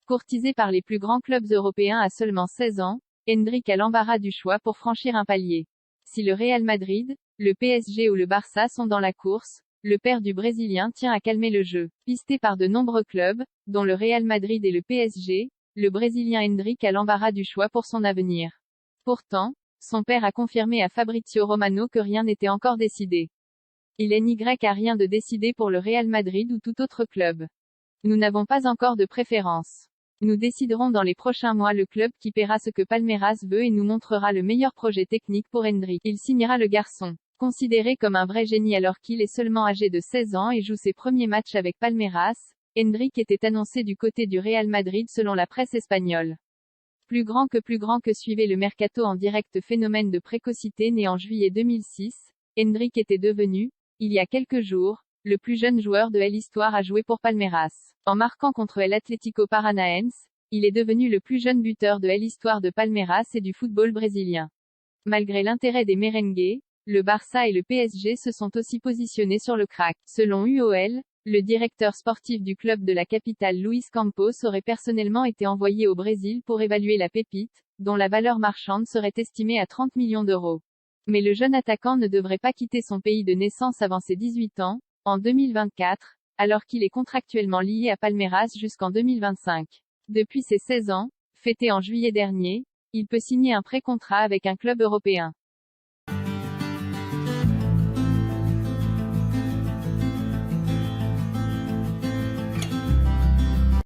Courtisé par les plus grands clubs européens à seulement 16 ans, Endrick a l'embarras du choix pour franchir un palier. Si le Real Madrid, le PSG ou le Barça sont dans la course, le père du Brésilien tient à calmer le jeu. Pisté par de nombreux clubs, dont le Real Madrid et le PSG, le Brésilien Endrick a l'embarras du choix pour son avenir. Pourtant, son père a confirmé à Fabrizio Romano que rien n'était encore décidé. Il n'y a rien de décidé pour le Real Madrid ou tout autre club. Nous n'avons pas encore de préférence. Nous déciderons dans les prochains mois le club qui paiera ce que Palmeiras veut et nous montrera le meilleur projet technique pour Endrick. Il signera le garçon. Considéré comme un vrai génie alors qu'il est seulement âgé de 16 ans et joue ses premiers matchs avec Palmeiras, Endrick était annoncé du côté du Real Madrid selon la presse espagnole. Plus grand que suivait le mercato en direct phénomène de précocité né en juillet 2006, Endrick était devenu, il y a quelques jours, le plus jeune joueur de l'histoire à jouer pour Palmeiras. En marquant contre el Atlético Paranaense, il est devenu le plus jeune buteur de l'histoire de Palmeiras et du football brésilien. Malgré l'intérêt des merengues, le Barça et le PSG se sont aussi positionnés sur le crack. Selon UOL, le directeur sportif du club de la capitale Luis Campos aurait personnellement été envoyé au Brésil pour évaluer la pépite, dont la valeur marchande serait estimée à 30 millions d'euros. Mais le jeune attaquant ne devrait pas quitter son pays de naissance avant ses 18 ans, en 2024, alors qu'il est contractuellement lié à Palmeiras jusqu'en 2025. Depuis ses 16 ans, fêtés en juillet dernier, il peut signer un pré-contrat avec un club européen.